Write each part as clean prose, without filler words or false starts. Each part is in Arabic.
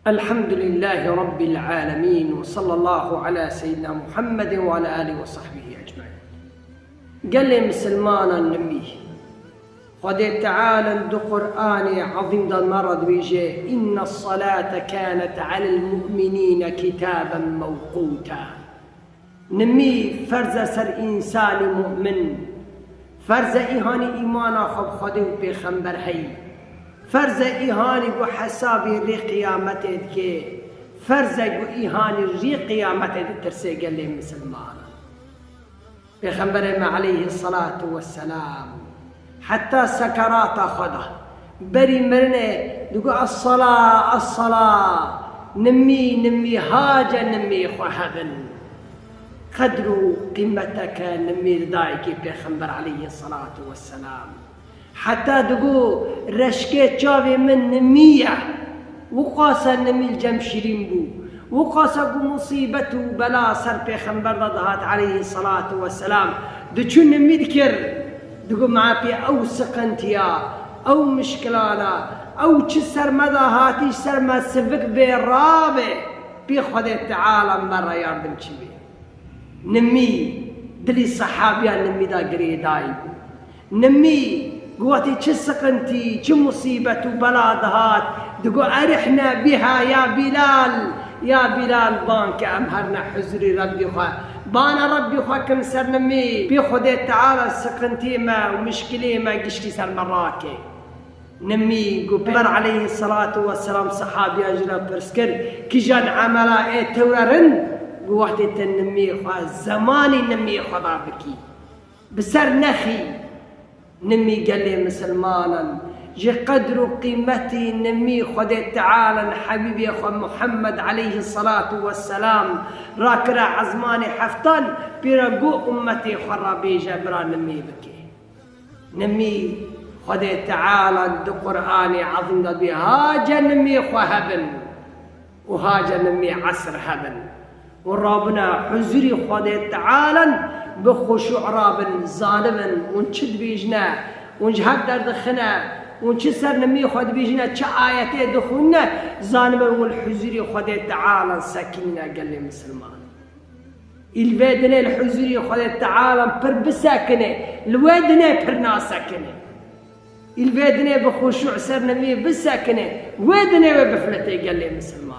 الحمد لله رب العالمين، وصلى الله على سيدنا محمد وعلى آله وصحبه أجمعين. قال لي مسلمانا النبي خد تعالى دو قرآن عظيم دا المرض بيجي إن الصلاة كانت على المؤمنين كتابا موقوتا. نمي فرز سر إنسان مؤمن فرز إيهاني إيمانا خب خده بيخنبر هي فرز إيهاني قو حسابي ري قيامته كي فرز قو إيهاني ري قيامته ترسي قال لي مسلمانا بيخنبر عليه الصلاة والسلام حتى سكرات خده بري مرنه دقو الصلاة نمي هاجا نمي خوهبن قدروا قيمتك نمي دايك بيخنبر عليه الصلاة والسلام حتى دقو رشكي جاوي من نمية وقاسا نمي الجمشرين بو وقاسا مصيبته بلا سر بيخنبر ضدهات عليه الصلاة والسلام دچو نمي ذكر دقو معا بي أو سقنتيا أو مشكلانا أو تشسر مدى هاتيش سر ما سفك بالرابع بيخوذ تعالى مرة ياردم چبي نمي دلي صحابيان نمي دا قري دايبو نمي قواتي تشسقنتي تشمصيبة بلادهات دقو أرحنا بها يا بلال بانك أمهرنا حزري ربي خوا بانا ربي خوا كم سر نمي بيخذ تعالى سقنتي ما ومشكلي ما قشتي سر مراكي نمي قبر عليه الصلاة والسلام صحابي أجرى برسكر كي جان عملا ايه توررن قواتي تنمي خوا زماني نمي خدا بكي بسر نخي نمي قال لي مسلمانا جي قدر قيمتي نمي خذ تعالى حبيبي اخو محمد عليه الصلاة والسلام راكرا عزماني حفتان بيرقو امتي خرابي جبرا نمي بكي نمي خذ تعالى دو قرآني عظيم بي هاجا نمي خو هبن وهاجا نمي عصر هبن ورابنا حزري خذ تعالى بخشوع رابن ظالما ونشد بيجنا ونجهد در دخنا ونشسر نمي خد بيجنا چه آياتي دخلنا ظالما والحزري خد تعالى ساكننا قال لي مسلمان الوادنا الحزري خد تعالى پر بساكنه الوادنا پر ناساكنه الوادنا بخشوع سر نمي بساكنه وادنا بفلته قال لي مسلمان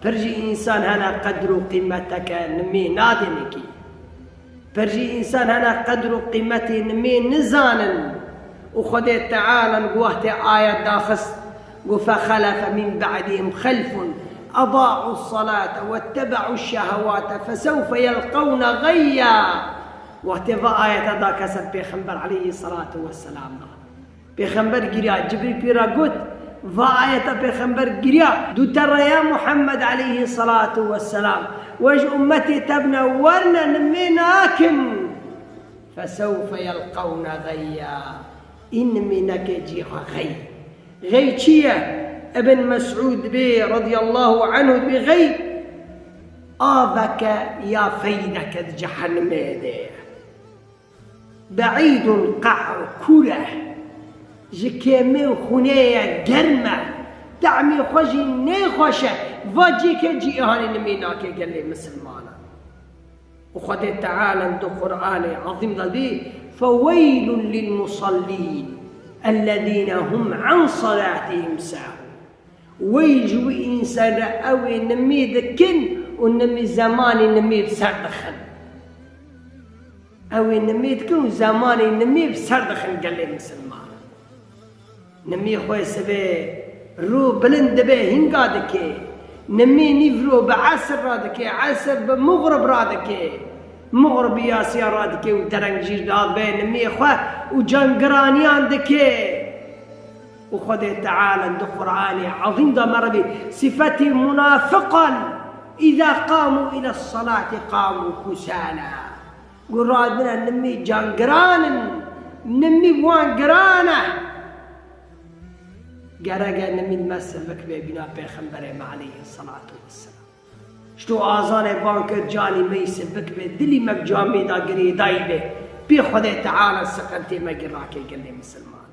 برجي إنسان هنا قدر قيمتك نمي نادنكي برجي إنسان هنا قدر قيمتي نمي نزانا وخذ تعالى قوهت آية داخس فخلف من بعدهم خلف أضاعوا الصلاة واتبعوا الشهوات فسوف يلقون غيا واهتفى آية داكسر بيخنبر عليه الصلاة والسلام بيخنبر قريا جبريل بيرا قد فآية بيخنبر قريا دو ترى يا محمد عليه الصلاة والسلام وج أمتي تبنى ورنا نميناكن فسوف يلقون غيا إن منك جيها غي تشيه ابن مسعود بي رضي الله عنه بغي آذك يا فينك جحنم بعيد القعر كله جكيمي خنيه جرمه دعمي خوشي نيخوشه واجيك جي اهاني نميناك قال لي مسلمانا وخذ تعالى دو قرآن عظيم ذي فويل للمصلين الذين هم عن صلاتهم ساهون ويجو إنسان أوي نمي ذكن ونمي زماني نمي بسردخن أوي نمي ذكن وزماني نمي بسردخن قال لي مسلمان نمي خوي سبي رو بلند به هنگا دكي نمي نفرو بعصر رادكي عصر بمغرب رادكي مغرب ياسيا رادكي ودرنجير داد به نمي خوي وجنقرانيان دكي وخذ تعالى دو قرآني عظيم دا مربي صفتي منافقا إذا قاموا إلى الصلاة قاموا كسالا ورادنا نمي جنقران نمي وانقرانه قرقا نمي المسلك بنا بيخنبري عليه الصلاة والسلام شتو آزاني بانك جاني ميسبك بدلي مبجامي دا قري دايبه بيخذ تعالى سقنتي مقراكي قال لي مسلمان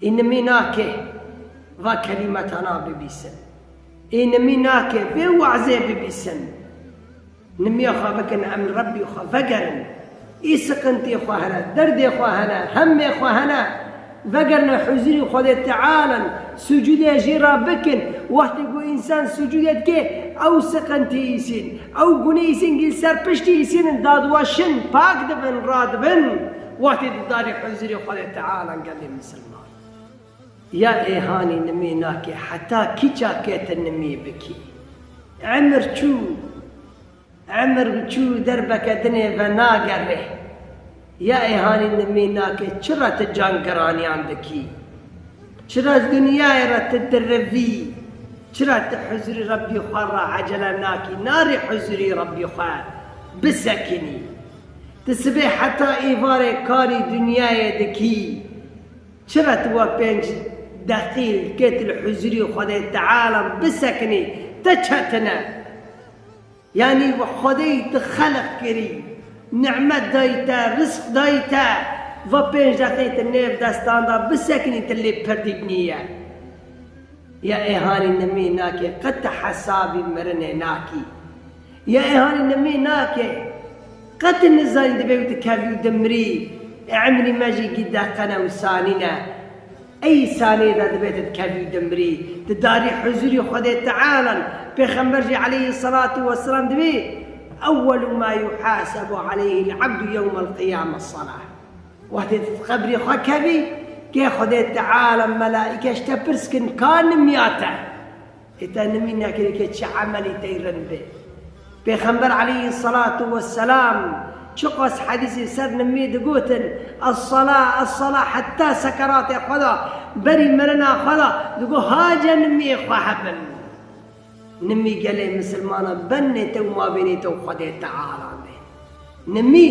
إن مناكي ذا كلمتنا ببيسن نمي ناكي في وعزي ببيسن نمي خابكن أمن ربي خا فقرن سقنتي خواهنا دردي خواهنا همي خواهنا فقرنا حزري خذ تعالى سجود جرا بكن وقت يقول إنسان سجود كي أو سقنتي يسين أو قني يسين قل سر بشتي يسين داد وشن باك دبن راد بن وقت داري حزري خذ تعالى قال لي مسلمان يا إيهاني نمي ناكي حتى كيشا كيت النمي بكي عمر شو دربك دنيا فناقره يا إيهاني نمي ناكي شرة الجانقراني عندكي شرة الدنيا رت الدرفي شرة حزري ربي خرى عجلة ناكي ناري حزري ربي خرى بسكني تسبي حتى إيفاري كاري دنيا يدكي شرة وبنج دخيل كيت الحزري خذي تعالى بسكني تشتنا يعني وخذي تخلق كريم نعمة دايتا رزق دايتا وبين جاكيت النيف داستان دا بسكني تلي بردي بنية يا إيهاني نمي ناكي قد حسابي مرني ناكي يا إيهاني نمي ناكي قد النزاين دبيو تكافيو دمري عمري ما جي قدا قنا وسانينا أي ساني دا دبيت تكافيو دمري تداري حزوري خذي تعالى بيخمرجي عليه الصلاة والسلام دبي أول ما يحاسب عليه العبد يوم القيامة الصلاة وحدة قبري خكبي كي خذيت تعالى ملائكة اشتبرسكن كان مياته إتنمينا كي عملي تيرن به بيخمر عليه الصلاة والسلام شقص حديث سر نميد قوتن الصلاة حتى سكرات خذا بري مرنا خذا دقو هاجا نمي خواهبن نمي قالي مسلمانا بنيتو ما بينيتو خذي تعالى نمي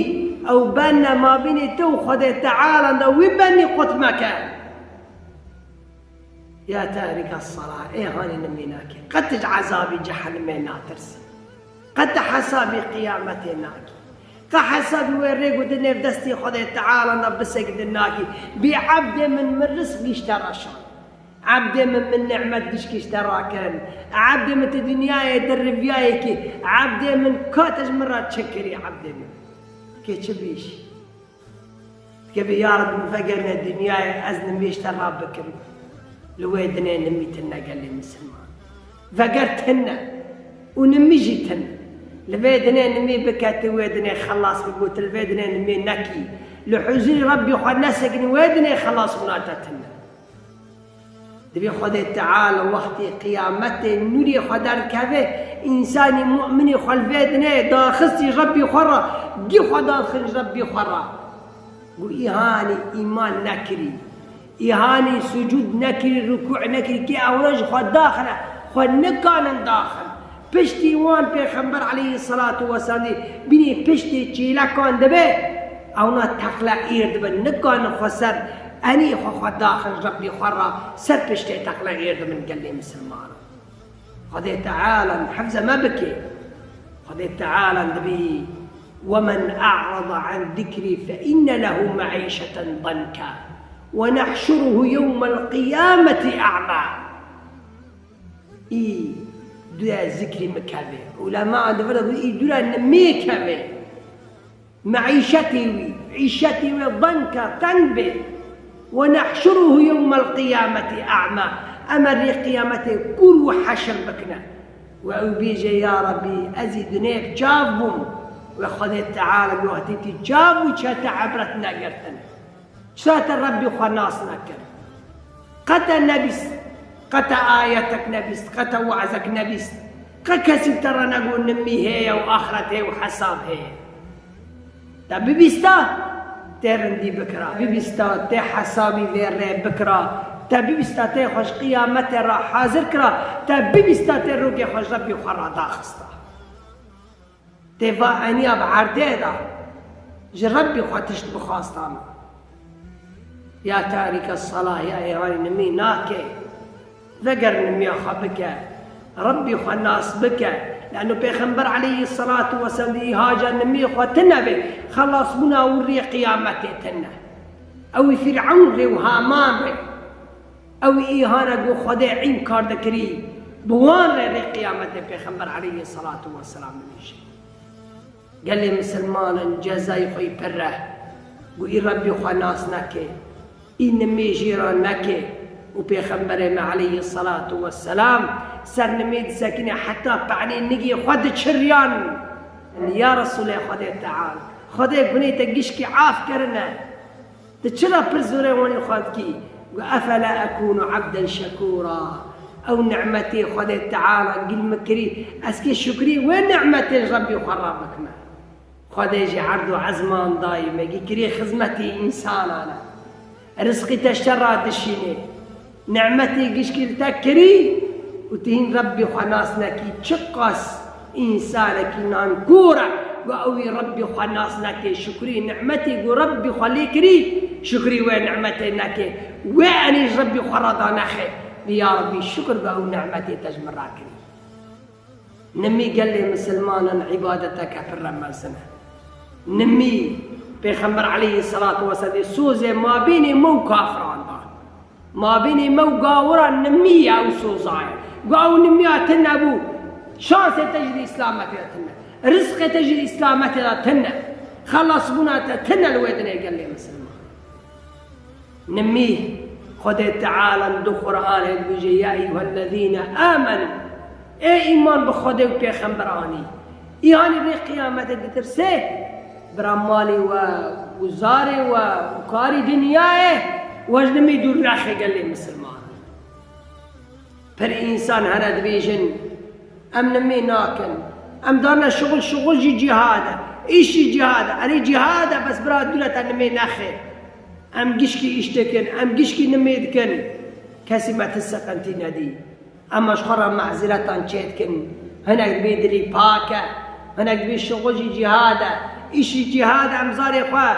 أو بنا ما بينيتو خذي تعالى وبني قط مكان يا تارك الصلاة إيه هاني نمي ناكي قد عذابي جهنم ناترس قد حسابي قيامتي ناكي قد حسابي ويريق ودنيا في دستي خذي تعالى بسجد الناكي بعبد من رزق يشترى شان عبد من نعمة دشك اشترى كان عبد من الدنيا يدرب يايكي عبد من كاتج مرات شكري عبد من كي تشبيش كبي يا رب مفقرنا الدنيا أزن بيشترى بكري لويدنا نميتنا قال لي مسلمان فقرتنا ونمجتنا لفيدنا نمي بكاتي ويدنا خلاص بقوت الفيدنا نمي نكي لحزن ربي خلنا سقني ويدنا خلاص مناتتنا دبي خذي تعالى وقت قيامته نوري خدار كذا إنسان مؤمن خلفيدنا داخسي ربي خرا جي خدار خرج ربي خرا قو إيهاني إيمان نكري إيهاني سجود نكري ركوع نكري كي أورج خد داخله خد نكان داخل بشتي وان بيخبر عليه الصلاة والسلام بني بشتي تشيلا كان دبي أو نتخلق إيرد بن نكان خسر أني خد داخل ربي خرا سر بشتي تخلق إيرد من قال لي مسلمان خذي تعالى حفظة ما بكي خذي تعالى دبي ومن أعرض عن ذكري فإن له معيشة ضنكا ونحشره يوم القيامة أعمى دولا ذكري مكابي علماء دفروا دولا نمي كابي معيشتي عيشتي ضنكا تنبي ونحشره يوم القيامة أعمى أمر قيامته كل حشر بكنا وأبيجي يا ربي أزيدنيك جابهم وخذ تعالى بوهتي جابوا شات عبرتنا قرتنا شات ربي خناصنا كر قد نبس قد آياتك نبس قد وعزك نبس قد كسب ترى نقول نمي هي وآخرته وحساب هي تبيبستا ترندي بكرة بيبستا تي حسابي غير بكرة تبيبستا تي خوش قيامته را حاضر كرا تبيبستا تي روكي خوش ربي خرا داخستا تبا أني بعرضه دا جربي خاتش بخاستان يا تارك الصلاة يا إيراني نمي ناكي ذكر نمي خبك ربي خناس بك لأنه بيخنبر عليه الصلاة والسلام هاجا نمي خواتنا به خلاص منا وري قيامتي تنا أو فرعون ري وهامان ري او ایهانه گو خدا عین کار دکری بوان ری قیامت پیغمبر علیه الصلاة والسلام نمیشه. گلی مسلمان جزای خوی پره گو ای ربی خواه ناس نکه این نمی جیران نکه و پیغمبر ما علیه الصلاة والسلام سر نمید سکنه حتی پعنی نگی خود چریان یا رسول خدا تعالی خدا گونه تا گشکی عاف کرنه تا چرا پرزوره وانی خود کی و افلا اکون عبدا شکورا او نعمتی خدا تعالی قل مکری اسکی شکری و نعمتی ربی خراب مکمه خدا جی عرض و عزمان دائمه گی کری خدمتی انسانانا رزقی تشترا دشینه نعمتی گشکی تکری و تهین ربی خناس نکی چقاس انسانکی نانکورا و اوی ربی خناس نکی شکری نعمتی گو ربی خلی کری شکری و نعمتی نکی و انیش ربی خرادا نخی یا ربی شکر با او نعمتی تجمر را کری. نمی قال مسلمانا عبادتك في رمضان نمی پیغمبر علیه الصلاة والسلام سوزه ما بین مو کافران ما بین مو قاوران نمی او سوزای قاو نمی اتنبو شانس تجري اسلامتنا رزق تجري اسلامتنا خلص بنا تنا الودن قال لي مسلمان نميه خد تعالى دو قرآن يقول يا أيها الذين آمنوا اي ايمان بخده و پیغمبرانی يعني بقيامة الدترسه برامالي وزاري وكاري دنياه وجنمي دور راخي قال لي مسلمان پر انسان هرد بيجن ام نمي ناكن ام دارنا شغل جي جهاده ايشي جهاده اري جهاده بس برا دولت نمي ناخي ام قشكي اشتكن ام قشكي نميدكن كسي ما تسقنتي ندي اما شخرا معزلتان تشيتكن هناك بيدري باكا هناك بي شغل جي جهاده ايشي جهاده ام زاري خواه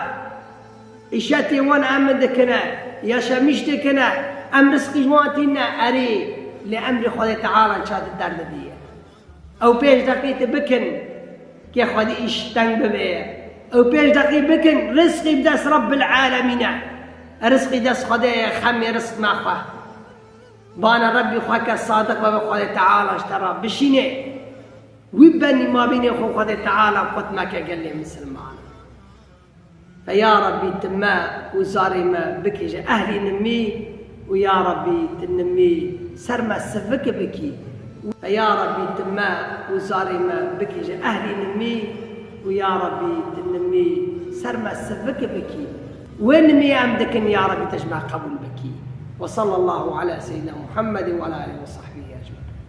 اشتي وانا ام دكنا يا شمشتكنا ام رزقي جواتنا اري لأمر خدا تعالى شاد الدرد دي او بيش دقيقة بكن كي خدا ايش تنگ ببه او بيش دقيقة بكن رزقي بدس رب العالمين رزقي دس خدا خمي رزق ما خواه بانا ربي خواك الصادق بابا خدا تعالى اشترى بشينه ويبني ما بيني خو خدا تعالى قد ما قال لي مسلمان فيا ربي تما وزاري ما بكي اهلي نمي ويا ربي تنمي سرما السفك بكي فيا ربي تما وزاري ما بكي أهلي نمي ويا ربي تنمي سرما السفك بكي ونمي أمدكن يا ربي تجمع قبول بكي وصلى الله على سيدنا محمد وعلى آله وصحبه أجمعين.